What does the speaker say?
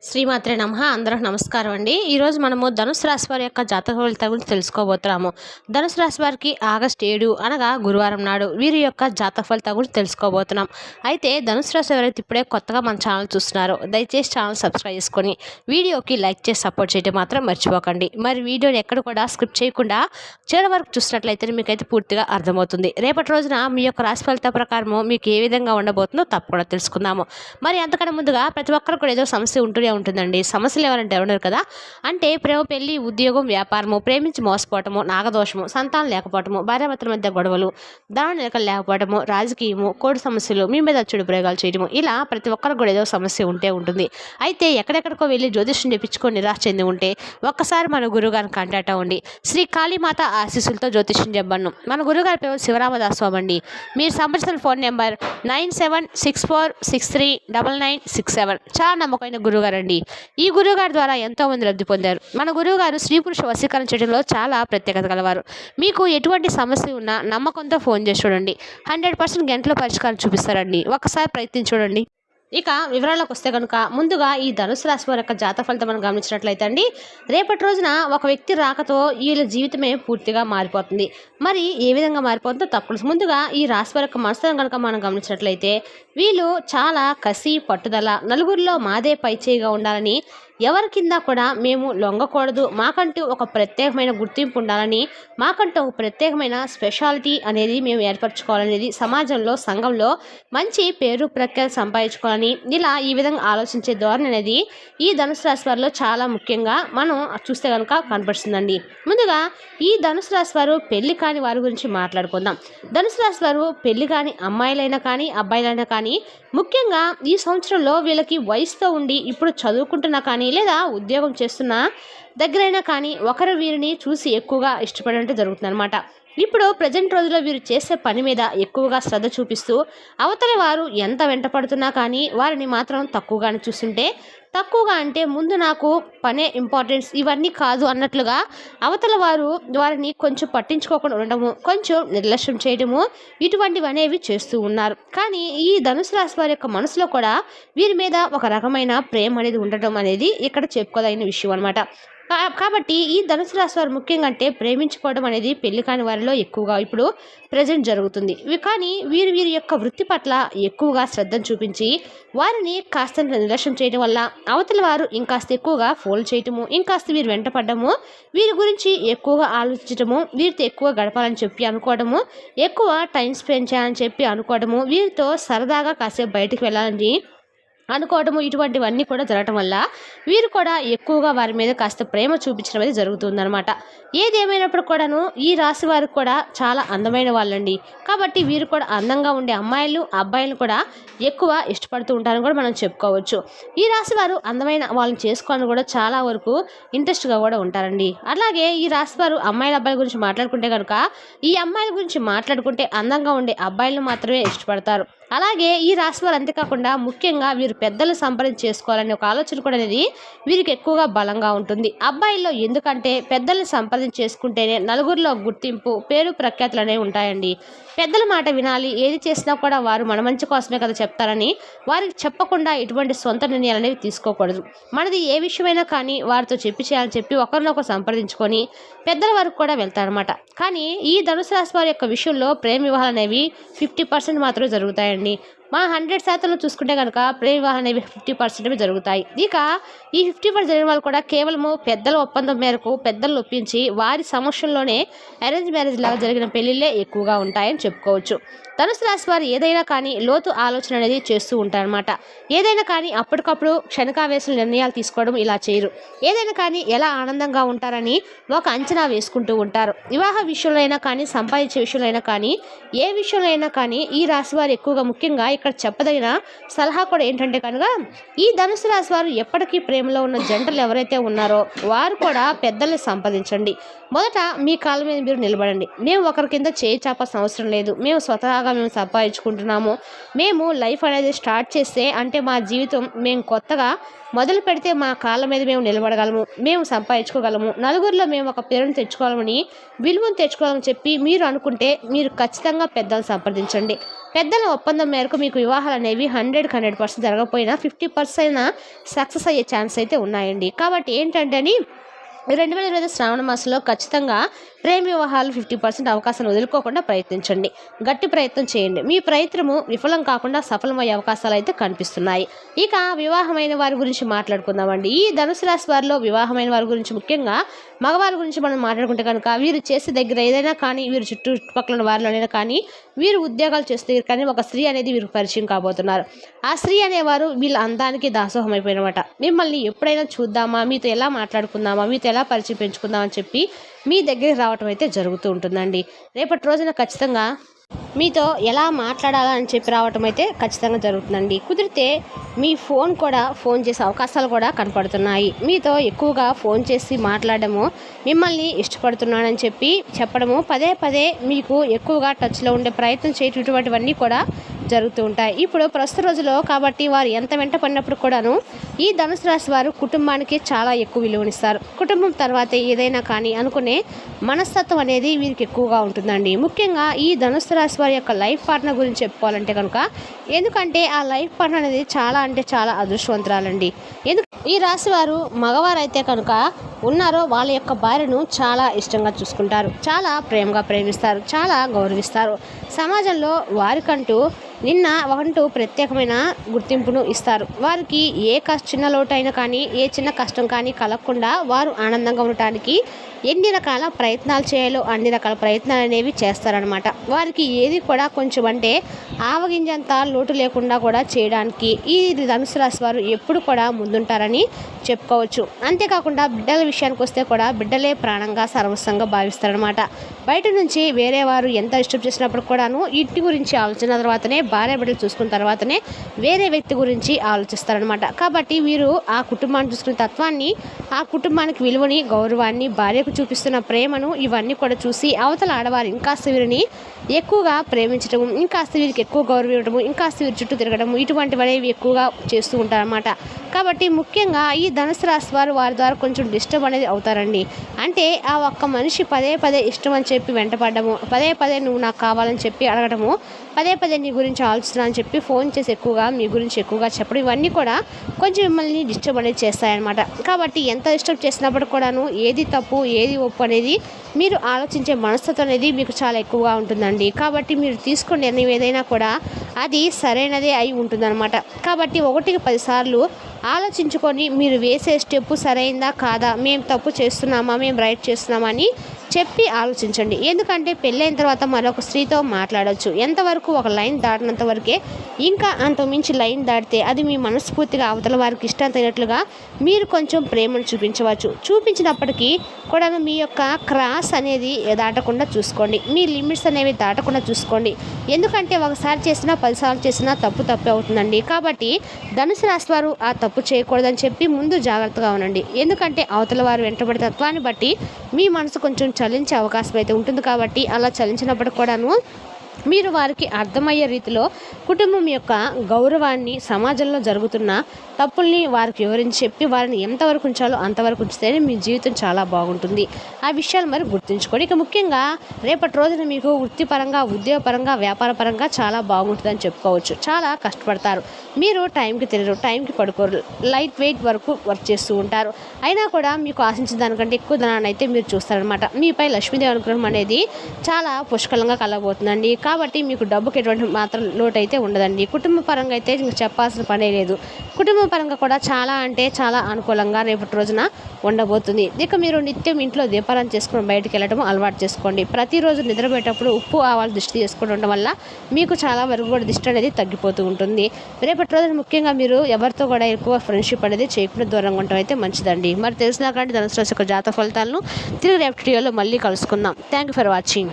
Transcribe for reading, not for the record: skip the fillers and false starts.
శ్రీమాత్రే నమః. అందరికి నమస్కారం అండి. ఈరోజు మనము ధనుసు రాశి వారి యొక్క జాతక ఫలితాల గురించి తెలుసుకోబోతున్నాము. ధనుసు రాశి వారికి ఆగస్టు 7 అనగా గురువారం నాడు వీరి యొక్క జాతక ఫలితాల గురించి తెలుసుకోబోతున్నాం. అయితే ధనుసు రాశి ఎవరైతే ఇప్పుడే కొత్తగా మన ఛానల్ చూస్తున్నారో దయచేసి ఛానల్ సబ్స్క్రైబ్ చేసుకొని వీడియోకి లైక్ చేసి సపోర్ట్ చేయడం మాత్రం మర్చిపోకండి. మరి వీడియోని ఎక్కడ కూడా స్కిప్ చేయకుండా చివరి వరకు చూసినట్లయితే మీకైతే పూర్తిగా అర్థమవుతుంది. రేపటి రోజున మీ యొక్క రాశి ఫలితాల ప్రకారము మీకు ఏ విధంగా ఉండబోతుందో తప్పకుండా తెలుసుకుందాము. మరి అంతకన్నా ముందుగా ప్రతి ఒక్కరు కూడా ఏదో సమస్య ఉంటుందండి. సమస్యలు ఎవరంటే ఎవరు కదా అంటే ప్రేమ, పెళ్లి, ఉద్యోగం, వ్యాపారము, ప్రేమించి మోసపోవటము, నాగదోషము, సంతానం లేకపోవటము, భార్యాభర్తల మధ్య గొడవలు, ధన నిలకలు లేకపోవటము, రాజకీయము, కోడి సమస్యలు, మీ మీద చెడు ప్రయోగాలు చేయడము, ఇలా ప్రతి ఒక్కరు కూడా ఏదో సమస్య ఉంటుంది. అయితే ఎక్కడెక్కడికో వెళ్ళి జ్యోతిష్యం చెప్పించుకొని నిరాశ చెంది ఉంటే ఒక్కసారి మన గురువుగారిని కాంటాక్ట్ అవ్వండి. శ్రీ కాళీమాత ఆశీస్సులతో జ్యోతిష్యం చెప్పను. మన గురుగారి పేరు శివరామదాస్ స్వామి అండి. మీరు సంప్రదించిన ఫోన్ నెంబర్ 9764639967. చాలా నమ్మకమైన గురువుగారు అండి. ఈ గురువుగారి ద్వారా ఎంతో మంది లబ్ధి పొందారు. మన గురువుగారు స్త్రీ పురుష వశీకరణ చేయడంలో చాలా ప్రత్యేకత గలవారు. మీకు ఎటువంటి సమస్య ఉన్నా నమ్మకంతో ఫోన్ చేసి చూడండి. 100% గంటలో పరిష్కారం చూపిస్తారండి. ఒక్కసారి ప్రయత్నించి చూడండి. ఇక వివరాలకు వస్తే కనుక ముందుగా ఈ ధనుసు రాశి వారి యొక్క జాతక ఫలితం మనం గమనించినట్లయితే అండి, రేపటి రోజున ఒక వ్యక్తి రాకతో వీళ్ళ జీవితమే పూర్తిగా మారిపోతుంది. మరి ఏ విధంగా మారిపోతుందో తప్పకుండా ముందుగా ఈ రాశి వారి యొక్క మనసులను కనుక మనం గమనించినట్లయితే వీళ్ళు చాలా కసి, పట్టుదల, నలుగురిలో మాదే పైచేయిగా ఉండాలని, ఎవరి కింద కూడా మేము లొంగకూడదు, మాకంటూ ఒక ప్రత్యేకమైన గుర్తింపు ఉండాలని, మాకంటూ ఒక ప్రత్యేకమైన స్పెషాలిటీ అనేది మేము ఏర్పరచుకోవాలనేది, సమాజంలో సంఘంలో మంచి పేరు ప్రఖ్యాతి సంపాదించుకోవాలని, ఇలా ఈ విధంగా ఆలోచించే ధోరణి అనేది ఈ ధనుసు రాశి వారిలో చాలా ముఖ్యంగా మనం చూస్తే కనుక కనపడుతుందండి. ముందుగా ఈ ధనుసు రాశి వారు పెళ్లి కాని వారి గురించి మాట్లాడుకుందాం. ధనుసు రాశి వారు పెళ్లి కాని అమ్మాయిలైనా కానీ అబ్బాయిలైనా కానీ ముఖ్యంగా ఈ సంవత్సరంలో వీళ్ళకి వయసుతో ఉండి ఇప్పుడు చదువుకుంటున్నా కానీ లేదా ఉద్యోగం చేస్తున్న దగ్గరైనా కానీ ఒకరు వీరిని చూసి ఎక్కువగా ఇష్టపడడం జరుగుతుంది అనమాట. ఇప్పుడు ప్రజెంట్ రోజుల్లో వీరు చేసే పని మీద ఎక్కువగా శ్రద్ధ చూపిస్తూ అవతలి వారు ఎంత వెంట పడుతున్నా కానీ వారిని మాత్రం తక్కువగానే చూస్తుంటే, తక్కువగా అంటే ముందు నాకు పనే ఇంపార్టెన్స్ ఇవన్నీ కాదు అన్నట్లుగా అవతల వారు వారిని కొంచెం పట్టించుకోకుండా ఉండడము, కొంచెం నిర్లక్ష్యం చేయడము, ఇటువంటివి అనేవి చేస్తూ ఉన్నారు. కానీ ఈ ధనుసు రాశి వారి యొక్క మనసులో కూడా వీరి మీద ఒక రకమైన ప్రేమ అనేది ఉండటం అనేది ఇక్కడ చెప్పుకోదగిన విషయం అనమాట. కాబట్టి ఈ ధనుసు రాశి వారు ముఖ్యంగా అంటే ప్రేమించుకోవడం అనేది పెళ్లి కాని వారిలో ఎక్కువగా ఇప్పుడు ప్రజెంట్ జరుగుతుంది. కానీ వీరి యొక్క వృత్తి పట్ల ఎక్కువగా శ్రద్ధను చూపించి వారిని కాస్త నిర్లక్ష్యం చేయడం వల్ల అవతల వారు ఇంకాస్త ఎక్కువగా ఫోన్ చేయటము, ఇంకాస్త వీరు వెంటపడ్డము, వీరి గురించి ఎక్కువగా ఆలోచించటము, వీరితో ఎక్కువ గడపాలని చెప్పి అనుకోవడము, ఎక్కువ టైం స్పెండ్ చేయాలని చెప్పి అనుకోవడము, వీరితో సరదాగా కాసేపు బయటికి వెళ్ళాలని అనుకోవడము, ఇటువంటివన్నీ కూడా జరగటం వల్ల వీరు కూడా ఎక్కువగా వారి మీద కాస్త ప్రేమ చూపించడం అనేది జరుగుతుందన్నమాట. ఏదేమైనప్పుడు కూడాను ఈ రాశి వారికి కూడా చాలా అందమైన వాళ్ళండి. కాబట్టి వీరు కూడా అందంగా ఉండే అమ్మాయిలు, అబ్బాయిలు కూడా ఎక్కువ ఇష్టపడుతూ ఉంటారని కూడా మనం చెప్పుకోవచ్చు. ఈ రాశి వారు అందమైన వాళ్ళని చేసుకోవాలని కూడా చాలా వరకు ఇంట్రెస్ట్గా కూడా ఉంటారండి. అలాగే ఈ రాశి వారు అమ్మాయిల, అబ్బాయిల గురించి మాట్లాడుకుంటే కనుక ఈ అమ్మాయిల గురించి మాట్లాడుకుంటే అందంగా ఉండే అబ్బాయిలను మాత్రమే ఇష్టపడతారు. అలాగే ఈ రాశి వారు అంతేకాకుండా ముఖ్యంగా వీరు పెద్దలు సంప్రదించి చేసుకోవాలనే ఒక ఆలోచన కూడా అనేది వీరికి ఎక్కువగా బలంగా ఉంటుంది. అబ్బాయిల్లో ఎందుకంటే పెద్దల్ని సంప్రదించి చేసుకుంటేనే నలుగురిలో గుర్తింపు, పేరు ప్రఖ్యాతులు అనేవి ఉంటాయండి. పెద్దల మాట వినాలి, ఏది చేసినా కూడా వారు మన మంచి కోసమే కదా చెప్తారని వారికి చెప్పకుండా ఎటువంటి సొంత నిర్ణయాలు అనేవి తీసుకోకూడదు. మనది ఏ విషయమైనా కానీ వారితో చేయాలని చెప్పి ఒకరినొకరు సంప్రదించుకొని పెద్దల వరకు కూడా వెళ్తారనమాట. కానీ ఈ ధనుసు రాశి వారి యొక్క విషయంలో ప్రేమ వివాహాలు అనేవి 50% మాత్రమే జరుగుతాయండి. మా 100% చూసుకుంటే కనుక ప్రేమ వివాహాలు అనేవి 50% జరుగుతాయి. ఇక ఈ 50% జరిగిన వాళ్ళు కూడా కేవలము పెద్దల ఒప్పందం మేరకు పెద్దలు ఒప్పించి వారి సమక్షంలోనే అరేంజ్ మ్యారేజ్ లాగా జరిగిన పెళ్లిళ్ళే ఎక్కువగా ఉంటాయని చెప్పుకోవచ్చు. ధనుసు రాశి వారు ఏదైనా కానీ లోతు ఆలోచన అనేది చేస్తూ ఉంటారనమాట. ఏదైనా కానీ అప్పటికప్పుడు క్షణికావేశం నిర్ణయాలు తీసుకోవడం ఇలా చేయరు. ఏదైనా కానీ ఎలా ఆనందంగా ఉంటారని ఒక అంచనా వేసుకుంటూ ఉంటారు. వివాహ విషయంలో అయినా కానీ, సంపాదించే విషయంలో అయినా కానీ, ఏ విషయంలో అయినా కానీ ఈ రాశి వారు ఎక్కువగా ముఖ్యంగా ఇక్కడ చెప్పదగిన సలహా కూడా ఏంటంటే కనుక ఈ ధనుసు రాశి వారు ఎప్పటికీ ప్రేమలో ఉన్న జంటలు ఎవరైతే ఉన్నారో వారు కూడా పెద్దల్ని సంపాదించండి. మొదట మీ కాళ్ళ మీద మీరు నిలబడండి. మేము ఒకరి కింద చేయి చాపాల్సిన అవసరం లేదు, మేము స్వతహాగా బాగా మేము సంపాదించుకుంటున్నాము. మేము లైఫ్ అనేది స్టార్ట్ చేస్తే అంటే మా జీవితం మేము కొత్తగా మొదలు పెడితే మా కాళ్ళ మీద మేము నిలబడగలము, మేము సంపాదించుకోగలము, నలుగురిలో మేము ఒక పేరును తెచ్చుకోవాలని విలువను తెచ్చుకోవాలని చెప్పి మీరు అనుకుంటే మీరు ఖచ్చితంగా పెద్దలను సంప్రదించండి. పెద్దల ఒప్పందం మేరకు మీకు వివాహాలు అనేవి 100% జరగకపోయినా 50% సక్సెస్ అయ్యే ఛాన్స్ అయితే ఉన్నాయండి. కాబట్టి ఏంటంటే 2020 శ్రావణ మాసంలో ఖచ్చితంగా ప్రేమ వివాహాలు 50% అవకాశాలు వదులుకోకుండా ప్రయత్నించండి. గట్టి ప్రయత్నం చేయండి. మీ ప్రయత్నము విఫలం కాకుండా సఫలమయ్యే అవకాశాలు అయితే కనిపిస్తున్నాయి. ఇక వివాహమైన వారి గురించి మాట్లాడుకుందామండి. ఈ ధనుసు రాశి వారిలో వివాహమైన వారి గురించి ముఖ్యంగా మగవారి గురించి మనం మాట్లాడుకుంటే కనుక వీరు చేసే దగ్గర ఏదైనా కానీ వీరు చుట్టుపక్కల వారిలోనైనా కానీ వీరు ఉద్యోగాలు చేస్తే కానీ ఒక స్త్రీ అనేది వీరికి పరిచయం కాబోతున్నారు. ఆ స్త్రీ అనేవారు వీళ్ళ అందానికి దాసోహం అయిపోయినమాట. మిమ్మల్ని ఎప్పుడైనా చూద్దామా, మీతో ఎలా మాట్లాడుకుందామా, మీతో ఎలా పరిచయం పెంచుకుందామని చెప్పి మీ దగ్గరికి రావటం అయితే జరుగుతూ ఉంటుందండి. రేపటి రోజున ఖచ్చితంగా మీతో ఎలా మాట్లాడాలా అని చెప్పి రావటం అయితే ఖచ్చితంగా జరుగుతుందండి. కుదిరితే మీ ఫోన్ చేసే అవకాశాలు కూడా కనపడుతున్నాయి. మీతో ఎక్కువగా ఫోన్ చేసి మాట్లాడము, మిమ్మల్ని ఇష్టపడుతున్నానని చెప్పడము, పదే పదే మీకు ఎక్కువగా టచ్లో ఉండే ప్రయత్నం చేయటం, ఇటువంటివన్నీ కూడా జరుగుతూ ఉంటాయి. ఇప్పుడు ప్రస్తుత రోజుల్లో కాబట్టి వారు ఎంత వెంట పడినప్పుడు కూడాను ఈ ధనుసు రాశి వారు కుటుంబానికి చాలా ఎక్కువ విలువనిస్తారు. కుటుంబం తర్వాతే ఏదైనా కానీ అనుకునే మనస్తత్వం అనేది వీరికి ఎక్కువగా ఉంటుందండి. ముఖ్యంగా ఈ ధనుసు రాశి వారి యొక్క లైఫ్ పార్ట్నర్ గురించి చెప్పుకోవాలంటే కనుక, ఎందుకంటే ఆ లైఫ్ పార్ట్నర్ అనేది చాలా అంటే చాలా అదృష్టవంతురాలండి. ఈ రాశి వారు మగవారు అయితే కనుక ఉన్నారో వాళ్ళ యొక్క భార్యను చాలా ఇష్టంగా చూసుకుంటారు, చాలా ప్రేమగా ప్రేమిస్తారు, చాలా గౌరవిస్తారు. సమాజంలో వారికంటూ ప్రత్యేకమైన గుర్తింపును ఇస్తారు. వారికి ఏ చిన్న లోటైనా కానీ ఏ చిన్న కష్టం కానీ కలగకుండా వారు ఆనందంగా ఉండటానికి ఎన్ని రకాల ప్రయత్నాలు చేయాలో అన్ని రకాల ప్రయత్నాలు అనేవి చేస్తారనమాట. వారికి ఏది కూడా కొంచెం అంటే ఆవగింజంత లోటు లేకుండా కూడా చేయడానికి ఈ ధనుసు రాశి వారు ఎప్పుడు కూడా ముందుంటారని చెప్పుకోవచ్చు. అంతేకాకుండా బిడ్డల విషయానికి వస్తే కూడా బిడ్డలే ప్రాణంగా సర్వస్వంగా భావిస్తారనమాట. బయట నుంచి వేరే వారు ఎంత డిస్టర్బ్ చేసినప్పుడు కూడాను ఇంటి గురించి ఆలోచన తర్వాతనే, భార్య బిడ్డలు చూసుకున్న తర్వాతనే వేరే వ్యక్తి గురించి ఆలోచిస్తారనమాట. కాబట్టి వీరు ఆ కుటుంబాన్ని చూసుకునే తత్వాన్ని, ఆ కుటుంబానికి విలువని, గౌరవాన్ని, భార్యకు చూపిస్తున్న ప్రేమను ఇవన్నీ కూడా చూసి అవతల ఆడవారు ఇంకాస్త వీరిని ఎక్కువగా ప్రేమించడము, ఇంకాస్త వీరికి ఎక్కువ గౌరవం ఇవ్వడము, ఇంకాస్త వీరి చుట్టూ తిరగడము, ఇటువంటివనేవి ఎక్కువగా చేస్తూ ఉంటారన్నమాట. కాబట్టి ముఖ్యంగా ఈ ధనుసు రాశి వారు వారి ద్వారా కొంచెం డిస్టర్బ్ అనేది అవుతారండి. అంటే ఆ ఒక్క మనిషి పదే పదే ఇష్టం అని చెప్పి వెంటపడము, పదే పదే నువ్వు నాకు కావాలని చెప్పి అడగడము, పదే పదే నీ గురించి ఆలోచిస్తున్నా అని చెప్పి ఫోన్ చేసి ఎక్కువగా మీ గురించి ఎక్కువగా చెప్పడం, ఇవన్నీ కూడా కొంచెం మిమ్మల్ని డిస్టర్బ్ అనేది చేస్తాయన్నమాట. కాబట్టి ఎంత డిస్టర్బ్ చేసినప్పుడు కూడాను ఏది తప్పు ఏది ఒప్పు అనేది మీరు ఆలోచించే మనస్తత్వం అనేది మీకు చాలా ఎక్కువగా ఉంటుందండి. కాబట్టి మీరు తీసుకునే నిర్ణయం ఏదైనా కూడా అది సరైనదే అయి ఉంటుందన్నమాట. కాబట్టి 1కి 10 సార్లు ఆలోచించుకొని మీరు వేసే స్టెప్ సరైందా కాదా, మేము తప్పు చేస్తున్నామా, మేము రైట్ చేస్తున్నామా అని చెప్పి ఆలోచించండి. ఎందుకంటే పెళ్ళైన తర్వాత మరొక స్త్రీతో మాట్లాడవచ్చు, ఎంతవరకు ఒక లైన్ దాటినంత వరకే. ఇంకా అంతకుమించి లైన్ దాటితే అది మీ మనస్ఫూర్తిగా అవతల వారికి ఇష్టం తగినట్లుగా మీరు కొంచెం ప్రేమను చూపించినప్పటికీ కూడా మీ యొక్క క్రాస్ అనేది దాటకుండా చూసుకోండి, మీ లిమిట్స్ అనేవి దాటకుండా చూసుకోండి. ఎందుకంటే ఒకసారి చేసినా 10 సార్లు చేసినా తప్పే అవుతుందండి. కాబట్టి ధనుసు రాశి వారు ఆ తప్పు చేయకూడదని చెప్పి ముందు జాగ్రత్తగా ఉండండి. ఎందుకంటే అవతల వారు వెంటబడే తత్వాన్ని బట్టి మీ మనసు కొంచెం చలించే అవకాశం అయితే ఉంటుంది. కాబట్టి అలా చలించినప్పుడు కూడాను మీరు వారికి అర్థమయ్యే రీతిలో కుటుంబం యొక్క గౌరవాన్ని, సమాజంలో జరుగుతున్న తప్పుల్ని వారికి వివరించి చెప్పి వారిని ఎంతవరకు ఉంచాలో అంతవరకు ఉంచితేనే మీ జీవితం చాలా బాగుంటుంది. ఆ విషయాలు మరి గుర్తుంచుకోండి. ఇక ముఖ్యంగా రేపటి రోజున మీకు వృత్తిపరంగా, ఉద్యోగపరంగా, వ్యాపారపరంగా చాలా బాగుంటుందని చెప్పుకోవచ్చు. చాలా కష్టపడతారు, మీరు టైంకి తినరు, టైంకి పడుకోరు, లైట్ వెయిట్ వరకు వర్క్ చేస్తూ ఉంటారు. అయినా కూడా మీకు ఆశించిన దానికంటే ఎక్కువ ధనాన్ని అయితే మీరు చూస్తారనమాట. మీపై లక్ష్మీదేవి అనుగ్రహం అనేది చాలా పుష్కలంగా కలగబోతుందండి. కాబట్టి మీకు డబ్బుకి ఎటువంటి మాత్రం లోటు అయితే ఉండదండి. కుటుంబ పరంగా అయితే ఇంక చెప్పాల్సిన పనే లేదు. కుటుంబ పరంగా కూడా చాలా అంటే చాలా అనుకూలంగా రేపటి రోజున ఉండబోతుంది. ఇక మీరు నిత్యం ఇంట్లో దీపారాధన చేసుకుని బయటికి వెళ్ళడం అలవాటు చేసుకోండి. ప్రతిరోజు నిద్రపోయేటప్పుడు ఉప్పు ఆవాలు దిష్టి చేసుకోవడం వల్ల మీకు చాలా వరకు కూడా దిష్టి అనేది తగ్గిపోతూ ఉంటుంది. రేపటి రోజున ముఖ్యంగా మీరు ఎవరితో కూడా ఎక్కువ ఫ్రెండ్షిప్ అనేది చేయకుండా దూరంగా ఉండటం అయితే మంచిదండి. మరి తెలిసిన కానీ ధనుసు రాశి యొక్క జాతక ఫలితాలను తిరిగి రేపటి వీడియోలో మళ్ళీ కలుసుకుందాం. Thank you for watching.